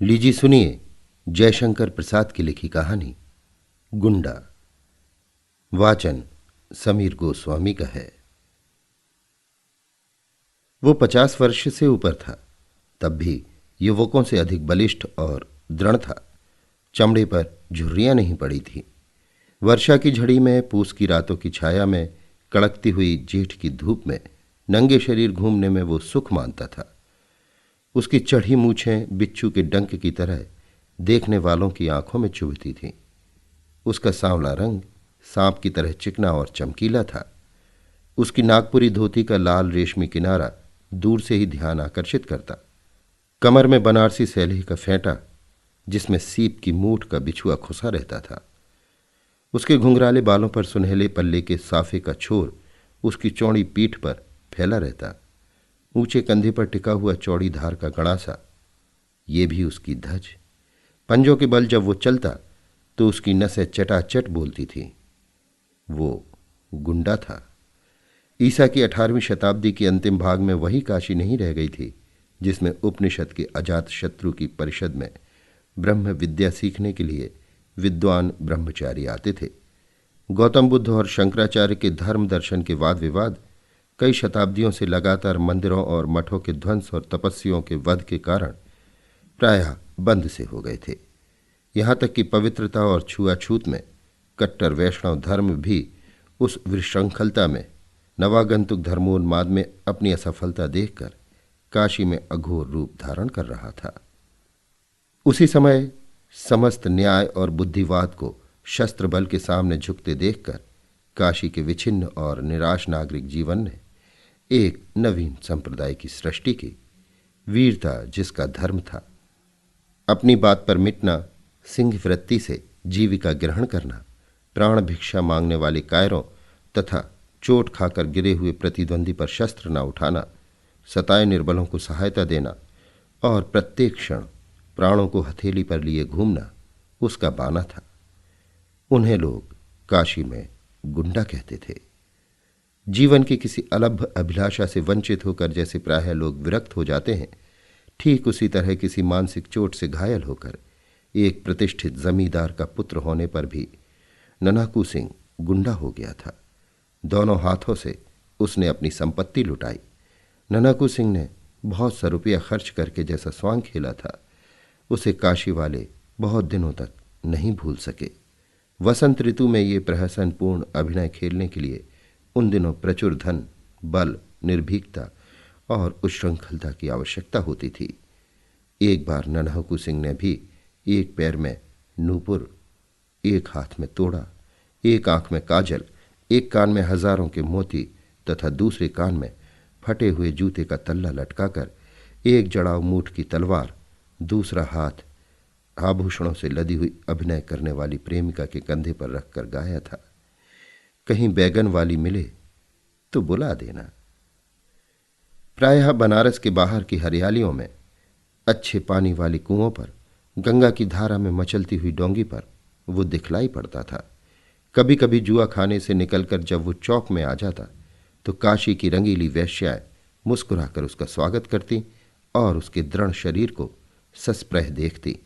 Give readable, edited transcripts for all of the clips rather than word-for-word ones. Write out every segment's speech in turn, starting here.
लीजिए सुनिए जयशंकर प्रसाद की लिखी कहानी गुंडा। वाचन समीर गोस्वामी का है। वो 50 वर्ष से ऊपर था, तब भी युवकों से अधिक बलिष्ठ और दृढ़ था। चमड़े पर झुर्रियां नहीं पड़ी थी। वर्षा की झड़ी में, पूस की रातों की छाया में, कड़कती हुई जेठ की धूप में नंगे शरीर घूमने में वो सुख मानता था। उसकी चढ़ी मूछें बिच्छू के डंक की तरह देखने वालों की आंखों में चुभती थीं। उसका सांवला रंग सांप की तरह चिकना और चमकीला था। उसकी नागपुरी धोती का लाल रेशमी किनारा दूर से ही ध्यान आकर्षित करता। कमर में बनारसी सैली का फेंटा, जिसमें सीप की मूठ का बिछुआ खुसा रहता था। उसके घुंघराले बालों पर सुनहले पल्ले के साफे का छोर उसकी चौड़ी पीठ पर फैला रहता। ऊंचे कंधे पर टिका हुआ चौड़ी धार का गड़ासा, ये भी उसकी धज। पंजों के बल जब वो चलता तो उसकी नसें चटाचट बोलती थीं। वो गुंडा था। ईसा की 18वीं शताब्दी के अंतिम भाग में वही काशी नहीं रह गई थी जिसमें उपनिषद के अजात शत्रु की परिषद में ब्रह्म विद्या सीखने के लिए विद्वान ब्रह्मचारी आते थे। गौतम बुद्ध और शंकराचार्य के धर्म दर्शन के वाद विवाद कई शताब्दियों से लगातार मंदिरों और मठों के ध्वंस और तपस्वियों के वध के कारण प्रायः बंद से हो गए थे। यहाँ तक कि पवित्रता और छुआछूत में कट्टर वैष्णव धर्म भी उस विशृंखलता में नवागंतुक धर्मोन्माद में अपनी असफलता देखकर काशी में अघोर रूप धारण कर रहा था। उसी समय समस्त न्याय और बुद्धिवाद को शस्त्र बल के सामने झुकते देखकर काशी के विच्छिन्न और निराश नागरिक जीवन ने एक नवीन संप्रदाय की सृष्टि की। वीरता जिसका धर्म था, अपनी बात पर मिटना, सिंह वृत्ति से जीविका ग्रहण करना, प्राण भिक्षा मांगने वाले कायरों तथा चोट खाकर गिरे हुए प्रतिद्वंदी पर शस्त्र न उठाना, सताए निर्बलों को सहायता देना और प्रत्येक क्षण प्राणों को हथेली पर लिए घूमना उसका बाना था। उन्हें लोग काशी में गुंडा कहते थे। जीवन की किसी अलभ अभिलाषा से वंचित होकर जैसे प्रायः लोग विरक्त हो जाते हैं, ठीक उसी तरह किसी मानसिक चोट से घायल होकर एक प्रतिष्ठित जमींदार का पुत्र होने पर भी नन्हाकू सिंह गुंडा हो गया था। दोनों हाथों से उसने अपनी संपत्ति लुटाई। नन्हाकू सिंह ने बहुत सा रुपया खर्च करके जैसा स्वांग खेला था, उसे काशी वाले बहुत दिनों तक नहीं भूल सके। वसंत ऋतु में ये प्रहसनपूर्ण अभिनय खेलने के लिए उन दिनों प्रचुर धन, बल, निर्भीकता और उच्छृंखलता की आवश्यकता होती थी। एक बार नन्हाकू सिंह ने भी एक पैर में नूपुर, एक हाथ में तोड़ा, एक आंख में काजल, एक कान में हजारों के मोती तथा दूसरे कान में फटे हुए जूते का तल्ला लटकाकर एक जड़ाऊ मूठ की तलवार, दूसरा हाथ आभूषणों से लदी हुई अभिनय करने वाली प्रेमिका के कंधे पर रखकर गाया था, कहीं बैगन वाली मिले तो बुला देना। प्रायः बनारस के बाहर की हरियालियों में, अच्छे पानी वाली कुओं पर, गंगा की धारा में मचलती हुई डोंगी पर वो दिखलाई पड़ता था। कभी कभी जुआ खाने से निकलकर जब वो चौक में आ जाता तो काशी की रंगीली वेश्याएं मुस्कुराकर उसका स्वागत करती और उसके दृढ़ शरीर को सस्प्रह देखती।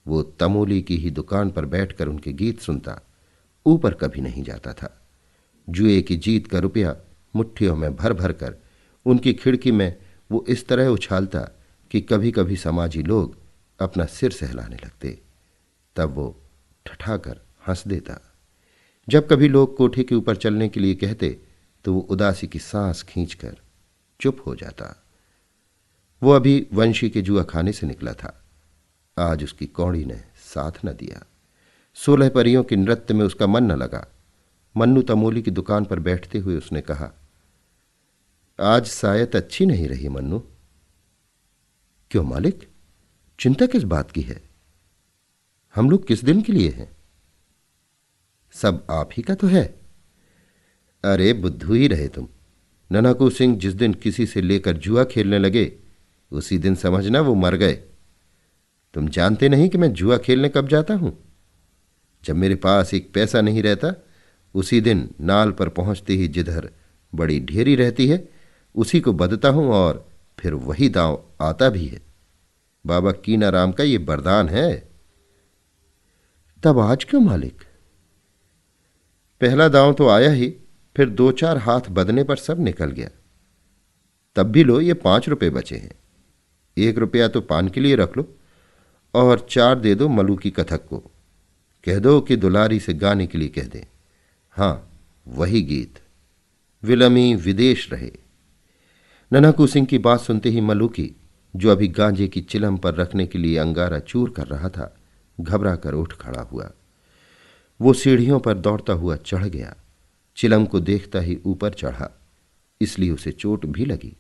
वो तमोली की ही दुकान पर बैठकर उनके गीत सुनता, ऊपर कभी नहीं जाता था। जुए की जीत का रुपया मुट्ठियों में भर भर कर उनकी खिड़की में वो इस तरह उछालता कि कभी कभी समाजी लोग अपना सिर सहलाने लगते। तब वो ठठाकर हंस देता। जब कभी लोग कोठे के ऊपर चलने के लिए कहते तो वो उदासी की सांस खींचकर चुप हो जाता। वो अभी वंशी के जुआ खाने से निकला था। आज उसकी कौड़ी ने साथ न दिया। 16 परियों के नृत्य में उसका मन न लगा। मन्नू तमोली की दुकान पर बैठते हुए उसने कहा, आज शायद अच्छी नहीं रही मन्नू। क्यों मालिक, चिंता किस बात की है? हम लोग किस दिन के लिए हैं? सब आप ही का तो है। अरे बुद्धू ही रहे तुम। नन्हाकू सिंह जिस दिन किसी से लेकर जुआ खेलने लगे उसी दिन समझना वो मर गए। तुम जानते नहीं कि मैं जुआ खेलने कब जाता हूं? जब मेरे पास एक पैसा नहीं रहता, उसी दिन नाल पर पहुंचते ही जिधर बड़ी ढेरी रहती है उसी को बदता हूं और फिर वही दांव आता भी है। बाबा कीनाराम का ये वरदान है। तब आज क्यों मालिक? पहला दांव तो आया ही, फिर 2-4 हाथ बदने पर सब निकल गया। तब भी लो, ये 5 रुपए बचे हैं। 1 रुपया तो पान के लिए रख लो और 4 दे दो मलू की कथक को। कह दो कि दुलारी से गाने के लिए कह दे। हाँ, वही गीत, विलमी विदेश रहे। नन्हकू सिंह की बात सुनते ही मलूकी, जो अभी गांजे की चिलम पर रखने के लिए अंगारा चूर कर रहा था, घबरा कर उठ खड़ा हुआ। वो सीढ़ियों पर दौड़ता हुआ चढ़ गया। चिलम को देखता ही ऊपर चढ़ा, इसलिए उसे चोट भी लगी,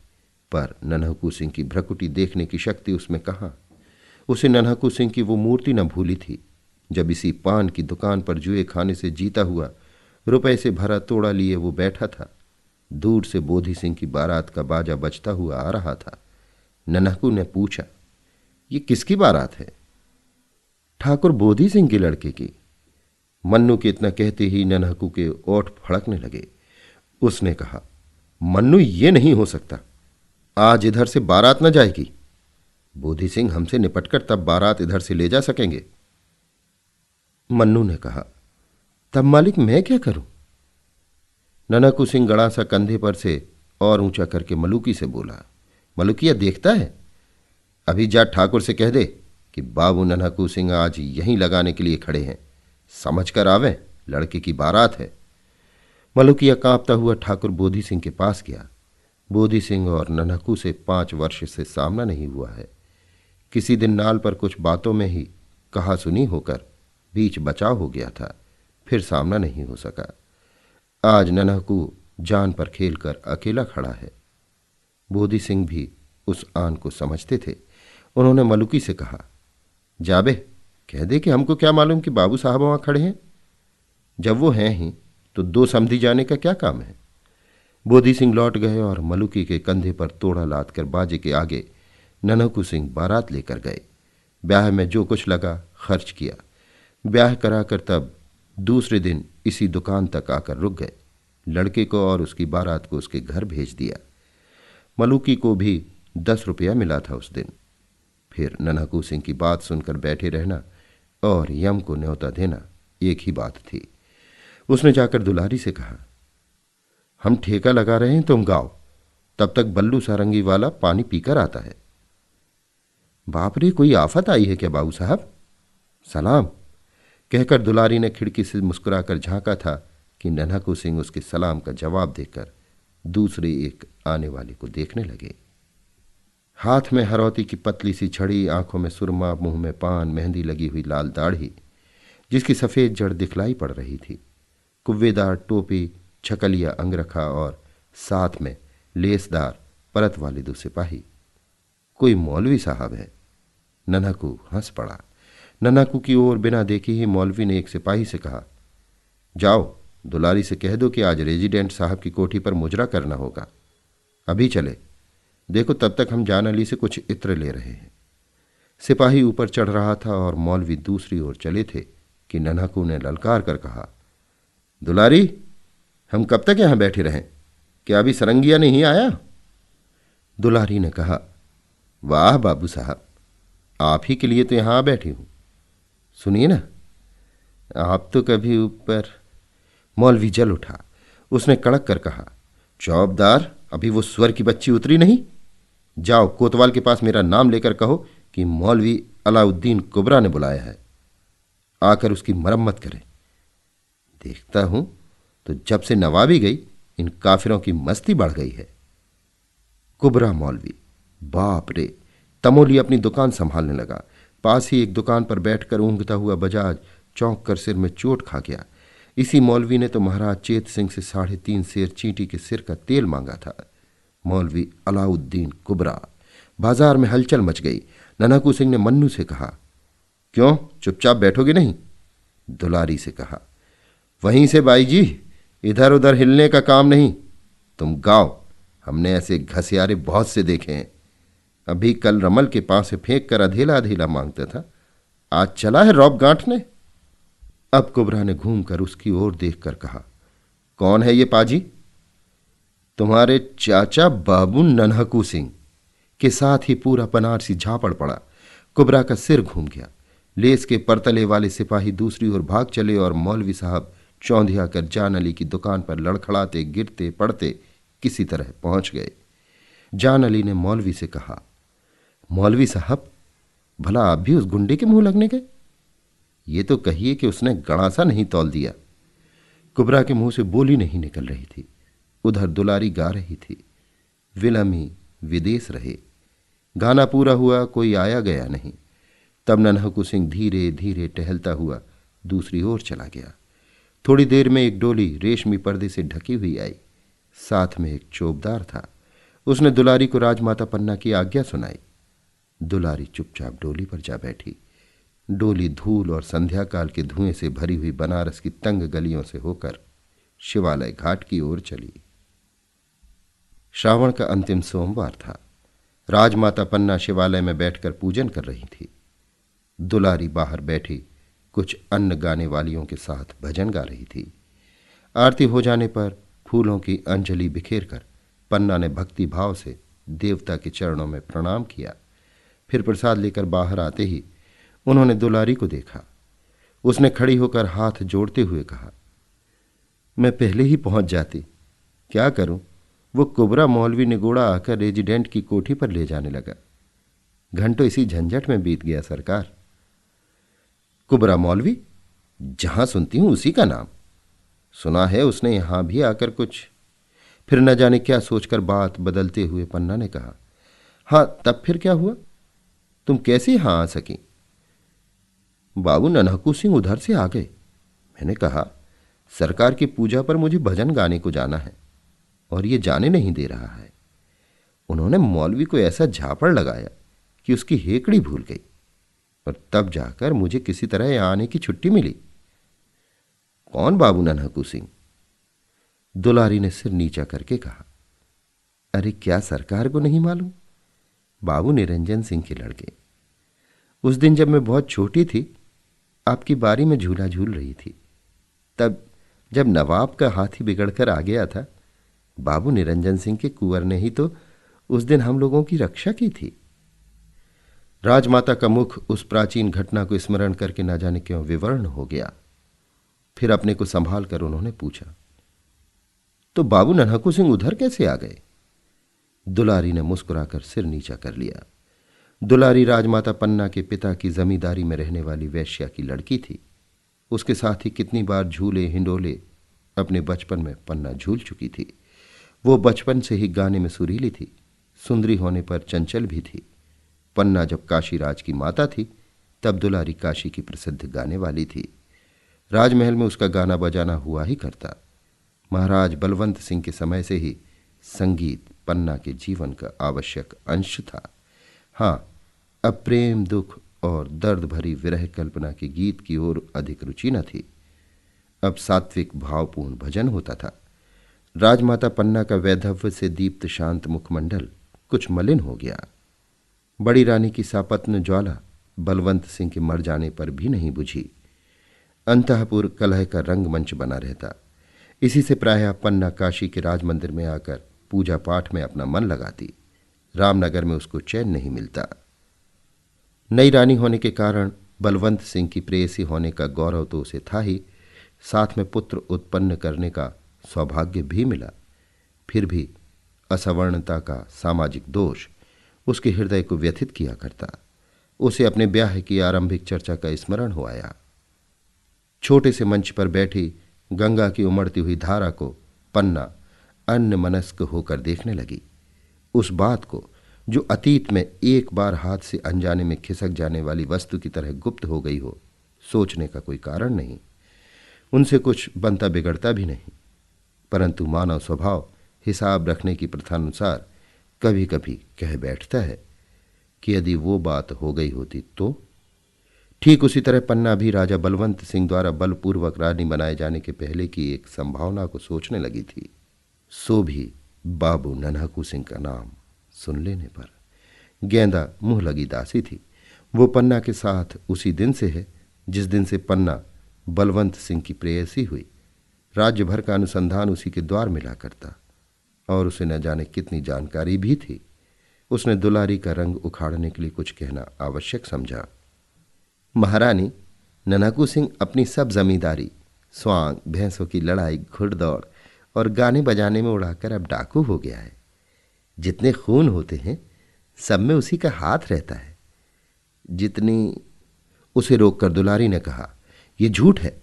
पर नन्हकू सिंह की भ्रकुटी देखने की शक्ति उसमें कहाँ। उसे नन्हकू सिंह की वो मूर्ति न भूली थी, जब इसी पान की दुकान पर जुए खाने से जीता हुआ रुपए से भरा तोड़ा लिए वो बैठा था। दूर से बोधी सिंह की बारात का बाजा बजता हुआ आ रहा था। नन्हकू ने पूछा, ये किसकी बारात है? ठाकुर बोधी सिंह के लड़के की। मन्नू के इतना कहते ही नन्हकू के ओठ फड़कने लगे। उसने कहा, मन्नू, ये नहीं हो सकता। आज इधर से बारात न जाएगी। बोधी सिंह हमसे निपटकर तब बारात इधर से ले जा सकेंगे। मन्नू ने कहा, तब मालिक मैं क्या करूं? नन्हकू सिंह गड़ा सा कंधे पर से और ऊंचा करके मलूकी से बोला, मलूकिया देखता है? अभी जा ठाकुर से कह दे कि बाबू नन्हकू सिंह आज यहीं लगाने के लिए खड़े हैं, समझ कर आवें, लड़के की बारात है। मलूकिया कांपता हुआ ठाकुर बोधी सिंह के पास गया। बोधी सिंह और नन्हकू से 5 वर्ष से सामना नहीं हुआ है। किसी दिन नाल पर कुछ बातों में ही कहा सुनी होकर बीच बचाव हो गया था, फिर सामना नहीं हो सका। आज नन्हकू जान पर खेलकर अकेला खड़ा है। बोधी सिंह भी उस आन को समझते थे। उन्होंने मलूकी से कहा, जाबे कह दे कि हमको क्या मालूम कि बाबू साहब वहां खड़े हैं। जब वो हैं ही तो 2 समधी जाने का क्या काम है। बोधी सिंह लौट गए और मलूकी के कंधे पर तोड़ा लाद कर बाजे के आगे नन्हकू सिंह बारात लेकर गए। ब्याह में जो कुछ लगा खर्च किया। ब्याह कराकर तब दूसरे दिन इसी दुकान तक आकर रुक गए। लड़के को और उसकी बारात को उसके घर भेज दिया। मलूकी को भी 10 रुपया मिला था उस दिन। फिर नन्हकू सिंह की बात सुनकर बैठे रहना और यम को न्योता देना एक ही बात थी। उसने जाकर दुलारी से कहा, हम ठेका लगा रहे हैं, तुम गाओ, तब तक बल्लू सारंगी वाला पानी पीकर आता है। बाप रे, कोई आफत आई है क्या बाबू साहब? सलाम, कहकर दुलारी ने खिड़की से मुस्कुराकर झांका था कि नन्हकू सिंह उसके सलाम का जवाब देकर दूसरे एक आने वाले को देखने लगे। हाथ में हरौती की पतली सी छड़ी, आंखों में सुरमा, मुंह में पान, मेहंदी लगी हुई लाल दाढ़ी जिसकी सफ़ेद जड़ दिखलाई पड़ रही थी, कुव्वेदार टोपी, छकलिया अंगरखा और साथ में लेसदार परत वाले 2 सिपाही। कोई मौलवी साहब है। नन्हकू हंस पड़ा। नन्हकू की ओर बिना देखे ही मौलवी ने एक सिपाही से कहा, जाओ दुलारी से कह दो कि आज रेजिडेंट साहब की कोठी पर मुजरा करना होगा, अभी चले। देखो तब तक हम जान अली से कुछ इत्र ले रहे हैं। सिपाही ऊपर चढ़ रहा था और मौलवी दूसरी ओर चले थे कि नन्हकू ने ललकार कर कहा, दुलारी, हम कब तक यहां बैठे रहें? क्या अभी सरंगिया नहीं आया? दुलारी ने कहा, वाह बाबू साहब, आप ही के लिए तो यहां आ बैठी हूं। सुनिए ना, आप तो कभी ऊपर। मौलवी जल उठा। उसने कड़क कर कहा, चौबदार, अभी वो स्वर की बच्ची उतरी नहीं? जाओ कोतवाल के पास मेरा नाम लेकर कहो कि मौलवी अलाउद्दीन कुबरा ने बुलाया है, आकर उसकी मरम्मत करें। देखता हूं तो जब से नवाबी गई इन काफिरों की मस्ती बढ़ गई है। कुबरा मौलवी, बाप रे, तमोली अपनी दुकान संभालने लगा। पास ही एक दुकान पर बैठकर ऊँघता हुआ बजाज चौंक कर सिर में चोट खा गया। इसी मौलवी ने तो महाराज चेत सिंह से 3.5 सेर चींटी के सिर का तेल मांगा था। मौलवी अलाउद्दीन कुबरा। बाजार में हलचल मच गई। नन्हकू सिंह ने मन्नू से कहा, क्यों चुपचाप बैठोगे नहीं? दुलारी से कहा, वहीं से बाई जी, इधर उधर हिलने का काम नहीं। तुम गाओ, हमने ऐसे घसियारे बहुत से देखे हैं। अभी कल रमल के पास से फेंक कर अधेला अधेला मांगता था, आज चला है रौब गांठने। अब कुबरा ने घूमकर उसकी ओर देखकर कहा, कौन है ये पाजी? तुम्हारे चाचा बाबू नन्हकू सिंह। के साथ ही पूरा बनारसी झापड़ पड़ा। कुबरा का सिर घूम गया। लेस के परतले वाले सिपाही दूसरी ओर भाग चले और मौलवी साहब चौंधिया कर जान अली की दुकान पर लड़खड़ाते गिरते पड़ते किसी तरह पहुंच गए। जान अली ने मौलवी से कहा, मौलवी साहब, भला आप भी उस गुंडे के मुंह लगने गए? ये तो कहिए कि उसने गड़ासा नहीं तौल दिया। कुबरा के मुंह से बोली नहीं निकल रही थी। उधर दुलारी गा रही थी, विलमी विदेश रहे। गाना पूरा हुआ, कोई आया गया नहीं। तब नन्हकू सिंह धीरे धीरे टहलता हुआ दूसरी ओर चला गया। थोड़ी देर में एक डोली रेशमी पर्दे से ढकी हुई आई। साथ में एक चौबदार था। उसने दुलारी को राजमाता पन्ना की आज्ञा सुनाई। दुलारी चुपचाप डोली पर जा बैठी। डोली धूल और संध्या काल के धुएं से भरी हुई बनारस की तंग गलियों से होकर शिवालय घाट की ओर चली। श्रावण का अंतिम सोमवार था। राजमाता पन्ना शिवालय में बैठकर पूजन कर रही थी। दुलारी बाहर बैठी कुछ अन्न गाने वालियों के साथ भजन गा रही थी। आरती हो जाने पर फूलों की अंजलि बिखेर कर पन्ना ने भक्ति भाव से देवता के चरणों में प्रणाम किया। फिर प्रसाद लेकर बाहर आते ही उन्होंने दुलारी को देखा। उसने खड़ी होकर हाथ जोड़ते हुए कहा, मैं पहले ही पहुंच जाती, क्या करूं, वो कुबरा मौलवी निगोड़ा आकर रेजिडेंट की कोठी पर ले जाने लगा। घंटों इसी झंझट में बीत गया सरकार। कुबरा मौलवी? जहां सुनती हूं उसी का नाम। सुना है उसने यहां भी आकर कुछ। फिर न जाने क्या सोचकर बात बदलते हुए पन्ना ने कहा, हां, तब फिर क्या हुआ? तुम कैसे यहां आ सकी? बाबू नन्हकू सिंह उधर से आ गए। मैंने कहा, सरकार की पूजा पर मुझे भजन गाने को जाना है और ये जाने नहीं दे रहा है। उन्होंने मौलवी को ऐसा झापड़ लगाया कि उसकी हेकड़ी भूल गई और तब जाकर मुझे किसी तरह यहां आने की छुट्टी मिली। कौन बाबू नन्हकू सिंह? दुलारी ने सिर नीचा करके कहा, अरे क्या सरकार को नहीं मालूम? बाबू निरंजन सिंह के लड़के। उस दिन जब मैं बहुत छोटी थी, आपकी बारी में झूला झूल रही थी, तब जब नवाब का हाथी बिगड़कर आ गया था, बाबू निरंजन सिंह के कुंवर ने ही तो उस दिन हम लोगों की रक्षा की थी। राजमाता का मुख उस प्राचीन घटना को स्मरण करके न जाने क्यों विवर्ण हो गया। फिर अपने को संभाल कर उन्होंने पूछा, तो बाबू नन्हकू सिंह उधर कैसे आ गए? दुलारी ने मुस्कुराकर सिर नीचा कर लिया। दुलारी राजमाता पन्ना के पिता की जमींदारी में रहने वाली वैश्या की लड़की थी। उसके साथ ही कितनी बार झूले हिंडोले अपने बचपन में पन्ना झूल चुकी थी। वो बचपन से ही गाने में सुरीली थी, सुंदरी होने पर चंचल भी थी। पन्ना जब काशीराज की माता थी, तब दुलारी काशी की प्रसिद्ध गाने वाली थी। राजमहल में उसका गाना बजाना हुआ ही करता। महाराज बलवंत सिंह के समय से ही संगीत पन्ना के जीवन का आवश्यक अंश था। हाँ, अब प्रेम दुख और दर्द भरी विरह कल्पना के गीत की ओर अधिक रुचि न थी। अब सात्विक भावपूर्ण भजन होता था। राजमाता पन्ना का वैधव्य से दीप्त शांत मुखमंडल कुछ मलिन हो गया। बड़ी रानी की सापत्न ज्वाला बलवंत सिंह के मर जाने पर भी नहीं बुझी। अंतःपुर कलह का रंगमंच बना रहता। इसी से प्रायः पन्ना काशी के राजमंदिर में आकर पूजा पाठ में अपना मन लगाती। रामनगर में उसको चैन नहीं मिलता। नई रानी होने के कारण बलवंत सिंह की प्रेयसी होने का गौरव तो उसे था ही, साथ में पुत्र उत्पन्न करने का सौभाग्य भी मिला। फिर भी असवर्णता का सामाजिक दोष उसके हृदय को व्यथित किया करता। उसे अपने ब्याह की आरंभिक चर्चा का स्मरण हो आया। छोटे से मंच पर बैठी गंगा की उमड़ती हुई धारा को पन्ना अन्यमनस्क होकर देखने लगी। उस बात को जो अतीत में एक बार हाथ से अनजाने में खिसक जाने वाली वस्तु की तरह गुप्त हो गई हो, सोचने का कोई कारण नहीं। उनसे कुछ बनता बिगड़ता भी नहीं, परंतु मानव स्वभाव हिसाब रखने की प्रथानुसार कभी कभी कह बैठता है कि यदि वो बात हो गई होती तो। ठीक उसी तरह पन्ना भी राजा बलवंत सिंह द्वारा बलपूर्वक रानी बनाए जाने के पहले की एक संभावना को सोचने लगी थी। सो भी बाबू नन्हकू सिंह का नाम सुन लेने पर गेंदा मुंह लगी दासी थी। वो पन्ना के साथ उसी दिन से है जिस दिन से पन्ना बलवंत सिंह की प्रेयसी हुई। राज्य भर का अनुसंधान उसी के द्वार मिला करता और उसे न जाने कितनी जानकारी भी थी। उसने दुलारी का रंग उखाड़ने के लिए कुछ कहना आवश्यक समझा। महारानी, नन्हकू सिंह अपनी सब जमींदारी, स्वांग, भैंसों की लड़ाई, घुड़दौड़ और गाने बजाने में उड़ाकर अब डाकू हो गया है। जितने खून होते हैं सब में उसी का हाथ रहता है। जितनी उसे रोककर दुलारी ने कहा, यह झूठ है।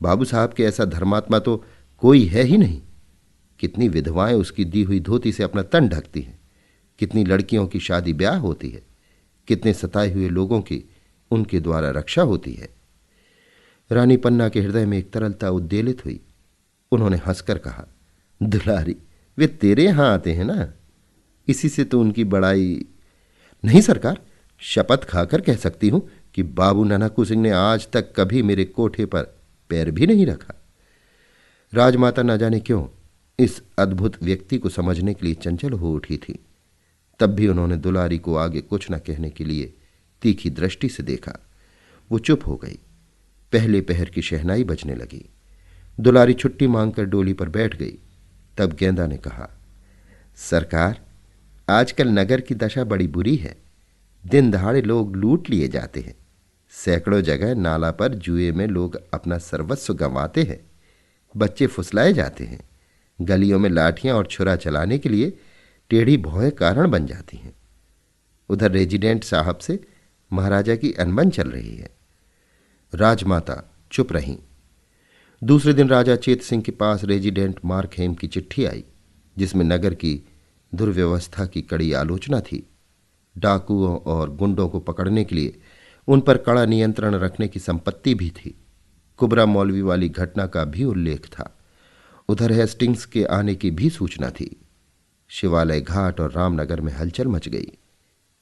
बाबू साहब के ऐसा धर्मात्मा तो कोई है ही नहीं। कितनी विधवाएं उसकी दी हुई धोती से अपना तन ढकती हैं, कितनी लड़कियों की शादी ब्याह होती है, कितने सताए हुए लोगों की उनके द्वारा रक्षा होती है। रानी पन्ना के हृदय में एक तरलता उद्वेलित हुई। उन्होंने हंसकर कहा, दुलारी, वे तेरे यहां आते हैं ना, इसी से तो उनकी बड़ाई। नहीं सरकार, शपथ खाकर कह सकती हूं कि बाबू नन्हकू सिंह ने आज तक कभी मेरे कोठे पर पैर भी नहीं रखा। राजमाता न जाने क्यों इस अद्भुत व्यक्ति को समझने के लिए चंचल हो उठी थी। तब भी उन्होंने दुलारी को आगे कुछ न कहने के लिए तीखी दृष्टि से देखा। वो चुप हो गई। पहले पहर की शहनाई बजने लगी। दुलारी छुट्टी मांगकर डोली पर बैठ गई। तब गेंदा ने कहा, सरकार, आजकल नगर की दशा बड़ी बुरी है। दिन दहाड़े लोग लूट लिए जाते हैं। सैकड़ों जगह नाला पर जुए में लोग अपना सर्वस्व गंवाते हैं। बच्चे फुसलाए जाते हैं। गलियों में लाठियां और छुरा चलाने के लिए टेढ़ी भौएं कारण बन जाती हैं। उधर रेजिडेंट साहब से महाराजा की अनबन चल रही है। राजमाता चुप रहीं। दूसरे दिन राजा चेत सिंह के पास रेजिडेंट मार्कहेम की चिट्ठी आई, जिसमें नगर की दुर्व्यवस्था की कड़ी आलोचना थी। डाकुओं और गुंडों को पकड़ने के लिए उन पर कड़ा नियंत्रण रखने की संपत्ति भी थी। कुबरा मौलवी वाली घटना का भी उल्लेख था। उधर हेस्टिंग्स के आने की भी सूचना थी। शिवालय घाट और रामनगर में हलचल मच गई।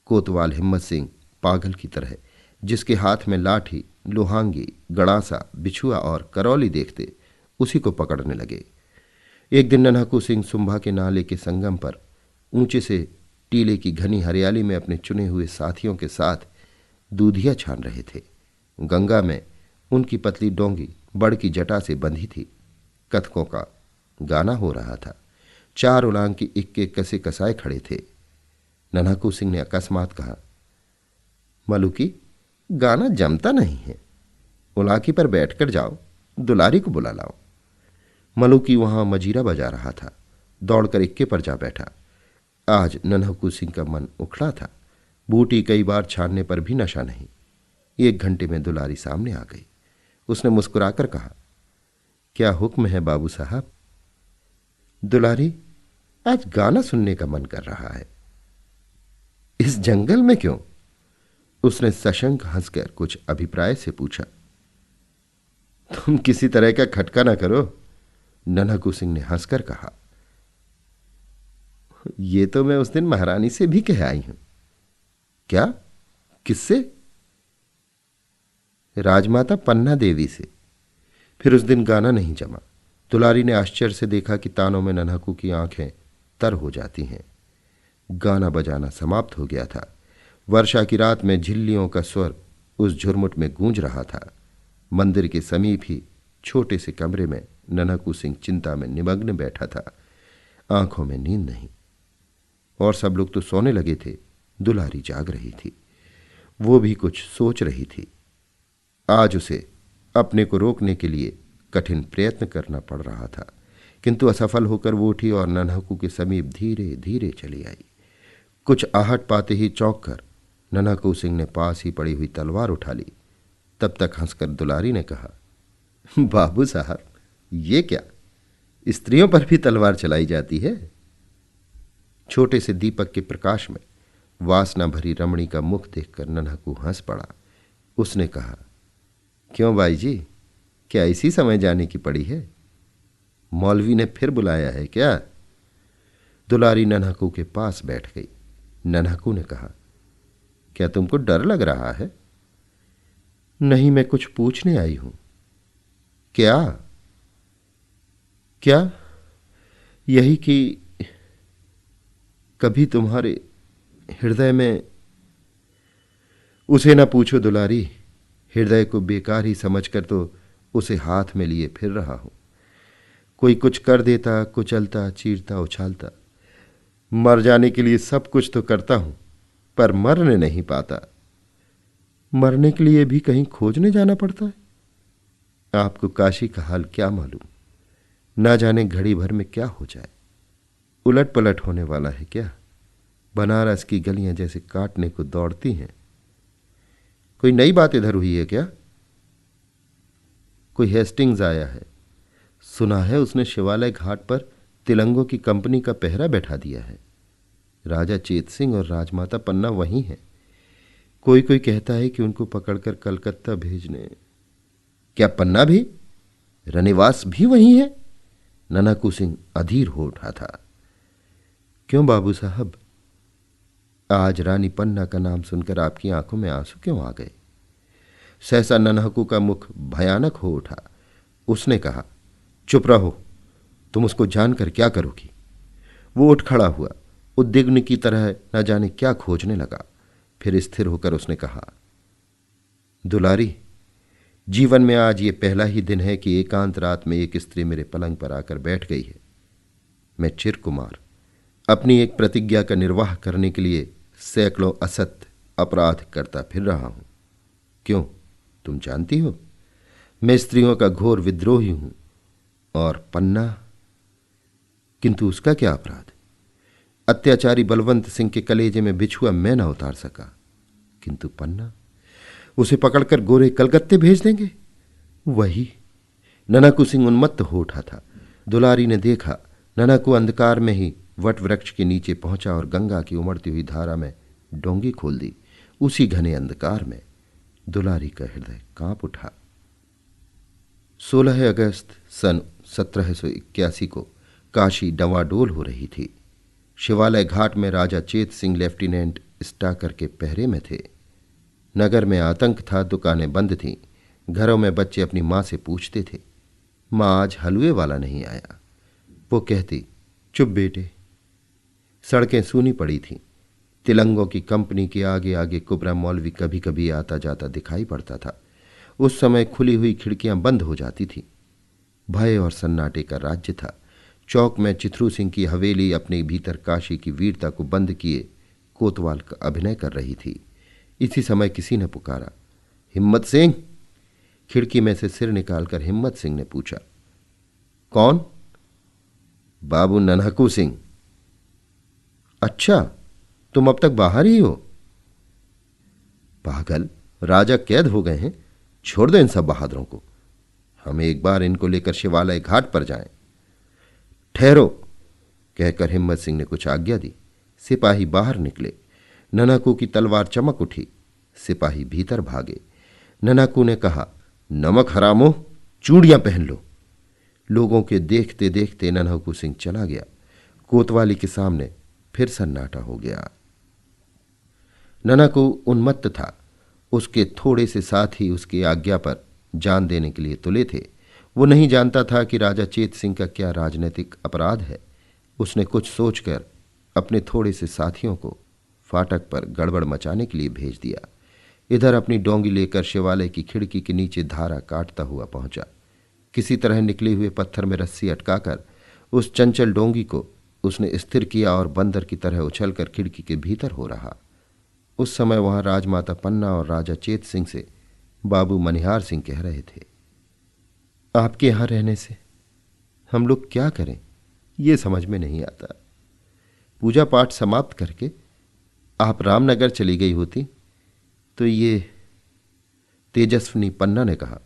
कोतवाल हिम्मत सिंह पागल की तरह, जिसके हाथ में लाठी, लोहांगी, गड़ासा, बिछुआ और करौली देखते उसी को पकड़ने लगे। एक दिन नन्हकू सिंह सुंभा के नाले के संगम पर ऊंचे से टीले की घनी हरियाली में अपने चुने हुए साथियों के साथ दूधिया छान रहे थे। गंगा में उनकी पतली डोंगी बड़ की जटा से बंधी थी। कथकों का गाना हो रहा था। 4 उलांग की इक्के कसे कसाए खड़े थे। नन्हकू सिंह ने अकस्मात कहा, मलुकी, गाना जमता नहीं है। उलाकी पर बैठकर जाओ, दुलारी को बुला लाओ। मलुकी वहां मजीरा बजा रहा था। दौड़कर इक्के पर जा बैठा। आज नन्हकू सिंह का मन उखड़ा था। बूटी कई बार छानने पर भी नशा नहीं। 1 घंटे में दुलारी सामने आ गई। उसने मुस्कुराकर कहा, क्या हुक्म है बाबू साहब? दुलारी, आज गाना सुनने का मन कर रहा है। इस जंगल में क्यों? उसने सशंक हंसकर कुछ अभिप्राय से पूछा। तुम किसी तरह का खटका ना करो, नन्हकू सिंह ने हंसकर कहा। यह तो मैं उस दिन महारानी से भी कह आई हूं। क्या? किससे? राजमाता पन्ना देवी से। फिर उस दिन गाना नहीं जमा। दुलारी ने आश्चर्य से देखा कि तानों में नन्हकू की आंखें तर हो जाती हैं। गाना बजाना समाप्त हो गया था। वर्षा की रात में झिल्लियों का स्वर उस झुरमुट में गूंज रहा था। मंदिर के समीप ही छोटे से कमरे में नन्हकू सिंह चिंता में निमग्न बैठा था। आंखों में नींद नहीं। और सब लोग तो सोने लगे थे। दुलारी जाग रही थी। वो भी कुछ सोच रही थी। आज उसे अपने को रोकने के लिए कठिन प्रयत्न करना पड़ रहा था, किंतु असफल होकर वो उठी और नन्हकू के समीप धीरे धीरे चली आई। कुछ आहट पाते ही चौंक कर नन्हकू सिंह ने पास ही पड़ी हुई तलवार उठा ली। तब तक हंसकर दुलारी ने कहा, बाबू साहब, ये क्या? स्त्रियों पर भी तलवार चलाई जाती है? छोटे से दीपक के प्रकाश में वासना भरी रमणी का मुख देखकर नन्हकू हंस पड़ा। उसने कहा, क्यों बाई जी, क्या इसी समय जाने की पड़ी है? मौलवी ने फिर बुलाया है क्या? दुलारी नन्हकू के पास बैठ गई। नन्हकू ने कहा, क्या तुमको डर लग रहा है? नहीं, मैं कुछ पूछने आई हूं। क्या? क्या? यही कि कभी तुम्हारे हृदय में। उसे ना पूछो दुलारी। हृदय को बेकार ही समझकर तो उसे हाथ में लिए फिर रहा हूं। कोई कुछ कर देता, कुचलता, चीरता, उछालता, मर जाने के लिए सब कुछ तो करता हूं, पर मरने नहीं पाता। मरने के लिए भी कहीं खोजने जाना पड़ता है। आपको काशी का हाल क्या मालूम, ना जाने घड़ी भर में क्या हो जाए। उलट पलट होने वाला है क्या? बनारस की गलियां जैसे काटने को दौड़ती हैं। कोई नई बात इधर हुई है क्या? कोई हेस्टिंग्स आया है। सुना है उसने शिवालय घाट पर तिलंगों की कंपनी का पहरा बैठा दिया है। राजा चेत सिंह और राजमाता पन्ना वहीं हैं। कोई कोई कहता है कि उनको पकड़कर कलकत्ता भेजने। क्या पन्ना भी? रनिवास भी वहीं है? ननकू सिंह अधीर हो उठा था। क्यों बाबू साहब, आज रानी पन्ना का नाम सुनकर आपकी आंखों में आंसू क्यों आ गए? सहसा नन्हकू का मुख भयानक हो उठा। उसने कहा, चुप रहो, तुम उसको जानकर क्या करोगी? वो उठ खड़ा हुआ, उद्विग्न की तरह न जाने क्या खोजने लगा। फिर स्थिर होकर उसने कहा, दुलारी, जीवन में आज ये पहला ही दिन है कि एकांत रात में एक स्त्री मेरे पलंग पर आकर बैठ गई है। मैं चिरकुमार अपनी एक प्रतिज्ञा का निर्वाह करने के लिए सैकड़ों असत्य अपराध करता फिर रहा हूं। क्यों, तुम जानती हो, मैं स्त्रियों का घोर विद्रोही हूं। और पन्ना, किंतु उसका क्या अपराध? अत्याचारी बलवंत सिंह के कलेजे में बिछुआ मैं न उतार सका, किंतु पन्ना, उसे पकड़कर गोरे कलकत्ते भेज देंगे? वही। ननकू सिंह उन्मत्त हो उठा था। दुलारी ने देखा, ननकू अंधकार में ही वट वृक्ष के नीचे पहुंचा और गंगा की उमड़ती हुई धारा में डोंगी खोल दी। उसी घने अंधकार में दुलारी का हृदय कांप उठा। 16 अगस्त सन 1781 को काशी डवाडोल हो रही थी। शिवालय घाट में राजा चेत सिंह लेफ्टिनेंट स्टाकर के पहरे में थे। नगर में आतंक था, दुकानें बंद थीं। घरों में बच्चे अपनी मां से पूछते थे, मां आज हलवे वाला नहीं आया? वो कहती, चुप बेटे। सड़कें सूनी पड़ी थीं। तिलंगों की कंपनी के आगे आगे कुबरा मौलवी कभी कभी आता जाता दिखाई पड़ता था। उस समय खुली हुई खिड़कियां बंद हो जाती थीं। भय और सन्नाटे का राज्य था। चौक में चिथरू सिंह की हवेली अपने भीतर काशी की वीरता को बंद किए कोतवाल का अभिनय कर रही थी। इसी समय किसी ने पुकारा, हिम्मत सिंह। खिड़की में से सिर निकालकर हिम्मत सिंह ने पूछा, कौन? बाबू नन्हकू सिंह। अच्छा, तुम अब तक बाहर ही हो? पागल, राजा कैद हो गए हैं। छोड़ दो इन सब बहादुरों को। हम एक बार इनको लेकर शिवालय घाट पर जाएं। ठहरो, कहकर हिम्मत सिंह ने कुछ आज्ञा दी। सिपाही बाहर निकले। ननकू की तलवार चमक उठी। सिपाही भीतर भागे। ननकू ने कहा, नमक हरामो, चूड़ियां पहन लो। लोगों के देखते देखते ननकू सिंह चला गया। कोतवाली के सामने फिर सन्नाटा हो गया। ननकू उन्मत्त था। उसके थोड़े से साथ ही उसकी आज्ञा पर जान देने के लिए तुले थे। वो नहीं जानता था कि राजा चेत सिंह का क्या राजनीतिक अपराध है। उसने कुछ सोचकर अपने थोड़े से साथियों को फाटक पर गड़बड़ मचाने के लिए भेज दिया। इधर अपनी डोंगी लेकर शिवालय की खिड़की के नीचे धारा काटता हुआ पहुंचा। किसी तरह निकले हुए पत्थर में रस्सी अटकाकर उस चंचल डोंगी को उसने स्थिर किया और बंदर की तरह उछलकर खिड़की के भीतर हो रहा। उस समय वहां राजमाता पन्ना और राजा चेत सिंह से बाबू मनिहार सिंह कह रहे थे, आपके यहां रहने से हम लोग क्या करें, ये समझ में नहीं आता। पूजा पाठ समाप्त करके आप रामनगर चली गई होती तो ये। तेजस्विनी पन्ना ने कहा,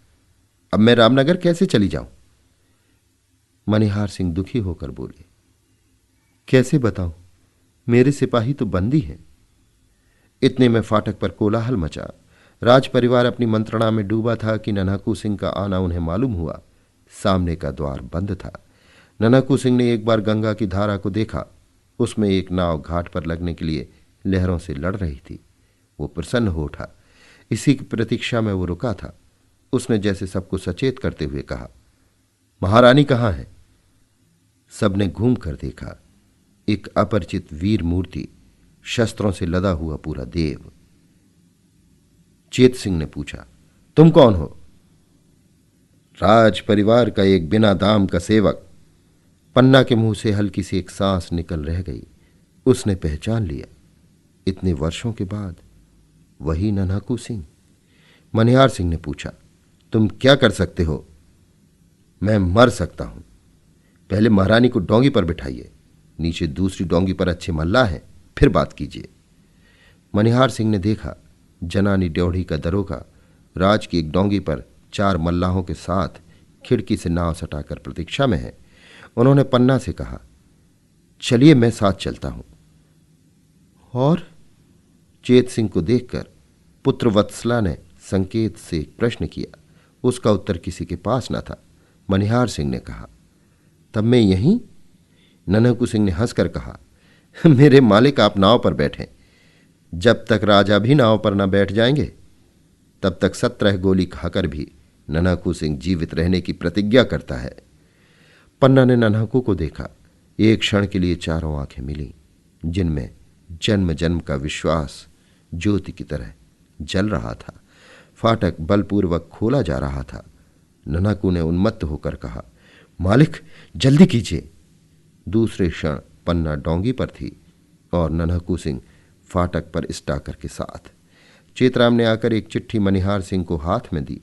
अब मैं रामनगर कैसे चली जाऊं? मनिहार सिंह दुखी होकर बोले, कैसे बताऊं, मेरे सिपाही तो बंदी हैं। इतने में फाटक पर कोलाहल मचा। राज परिवार अपनी मंत्रणा में डूबा था कि नन्हकू सिंह का आना उन्हें मालूम हुआ। सामने का द्वार बंद था। नन्हकू सिंह ने एक बार गंगा की धारा को देखा। उसमें एक नाव घाट पर लगने के लिए लहरों से लड़ रही थी। वो प्रसन्न हो उठा। इसी की प्रतीक्षा में वो रुका था। उसने जैसे सबको सचेत करते हुए कहा, महारानी कहाँ है? सबने घूम कर देखा। एक अपरिचित वीर मूर्ति, शस्त्रों से लदा हुआ पूरा देव। चेत सिंह ने पूछा, तुम कौन हो? राज परिवार का एक बिना दाम का सेवक। पन्ना के मुंह से हल्की सी एक सांस निकल रह गई। उसने पहचान लिया। इतने वर्षों के बाद वही नन्हाकू सिंह। मनिहार सिंह ने पूछा, तुम क्या कर सकते हो? मैं मर सकता हूं। पहले महारानी को डोंगी पर बिठाइए, नीचे दूसरी डोंगी पर अच्छे मल्लाह हैं, फिर बात कीजिए। मनिहार सिंह ने देखा जनानी ड्योढ़ी का दरोगा राज की एक डोंगी पर 4 मल्लाहों के साथ खिड़की से नाव सटाकर प्रतीक्षा में है। उन्होंने पन्ना से कहा, चलिए मैं साथ चलता हूं। और चेत सिंह को देखकर पुत्र वत्सला ने संकेत से एक प्रश्न किया। उसका उत्तर किसी के पास न था। मनिहार सिंह ने कहा, तब मैं यहीं? नन्हकू सिंह ने हंसकर कहा, मेरे मालिक आप नाव पर बैठें। जब तक राजा भी नाव पर न बैठ जाएंगे तब तक 17 गोली खाकर भी नन्हकू सिंह जीवित रहने की प्रतिज्ञा करता है। पन्ना ने नन्हकू को देखा। एक क्षण के लिए चारों आंखें मिली, जिनमें जन्म जन्म का विश्वास ज्योति की तरह जल रहा था। फाटक बलपूर्वक खोला जा रहा था। नन्हकू ने उन्मत्त होकर कहा, मालिक जल्दी कीजिए। दूसरे क्षण पन्ना डोंगी पर थी और नन्हकू सिंह फाटक पर स्टाकर के साथ। चेतराम ने आकर एक चिट्ठी मनिहार सिंह को हाथ में दी।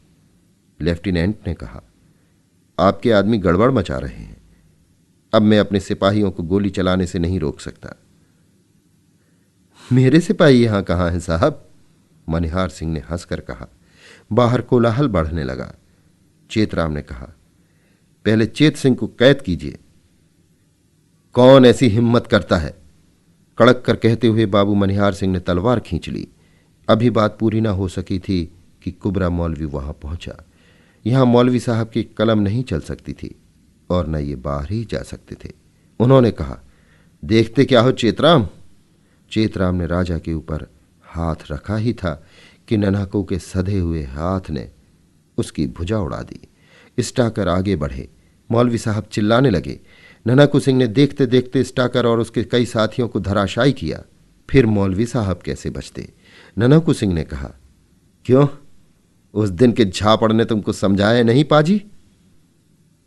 लेफ्टिनेंट ने कहा, आपके आदमी गड़बड़ मचा रहे हैं। अब मैं अपने सिपाहियों को गोली चलाने से नहीं रोक सकता। मेरे सिपाही यहां कहां हैं साहब? मनिहार सिंह ने हंसकर कहा। बाहर कोलाहल बढ़ने लगा। चेतराम ने कहा, पहले चेत सिंह को कैद कीजिए। कौन ऐसी हिम्मत करता है? कड़क कर कहते हुए बाबू मनिहार सिंह ने तलवार खींच ली। अभी बात पूरी ना हो सकी थी कि कुबरा मौलवी वहां पहुंचा। यहां मौलवी साहब की कलम नहीं चल सकती थी और न ये बाहर ही जा सकते थे। उन्होंने कहा, देखते क्या हो चेतराम? चेतराम ने राजा के ऊपर हाथ रखा ही था कि नन्हकू के सधे हुए हाथ ने उसकी भुजा उड़ा दी। स्टाकर आगे बढ़े। मौलवी साहब चिल्लाने लगे। नन्हकू सिंह ने देखते देखते स्टाकर और उसके कई साथियों को धराशायी किया। फिर मौलवी साहब कैसे बचते? नन्हकू सिंह ने कहा, क्यों, उस दिन के झापड़ ने तुमको समझाया नहीं पाजी?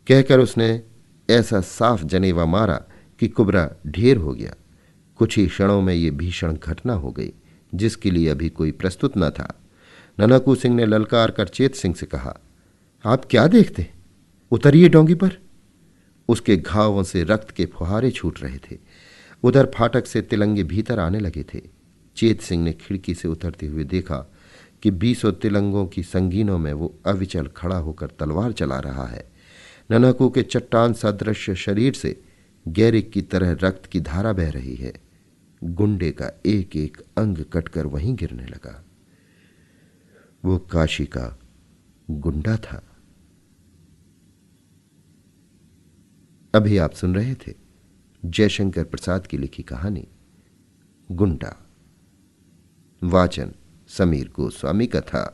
कहकर उसने ऐसा साफ जनेवा मारा कि कुबरा ढेर हो गया। कुछ ही क्षणों में ये भीषण घटना हो गई जिसके लिए अभी कोई प्रस्तुत न था। नन्हकू सिंह ने ललकार कर चेत सिंह से कहा, आप क्या देखते? उतरिए डोंगी पर। उसके घावों से रक्त के फुहारे छूट रहे थे। उधर फाटक से तिलंगे भीतर आने लगे थे। चेत सिंह ने खिड़की से उतरते हुए देखा कि 20 तिलंगों की संगीनों में वो अविचल खड़ा होकर तलवार चला रहा है। नन्हकू के चट्टान सदृश शरीर से गैरिक की तरह रक्त की धारा बह रही है। गुंडे का एक एक अंग कटकर वहीं गिरने लगा। वो काशी का गुंडा था। अभी आप सुन रहे थे जयशंकर प्रसाद की लिखी कहानी गुंडा। वाचन समीर गोस्वामी का था।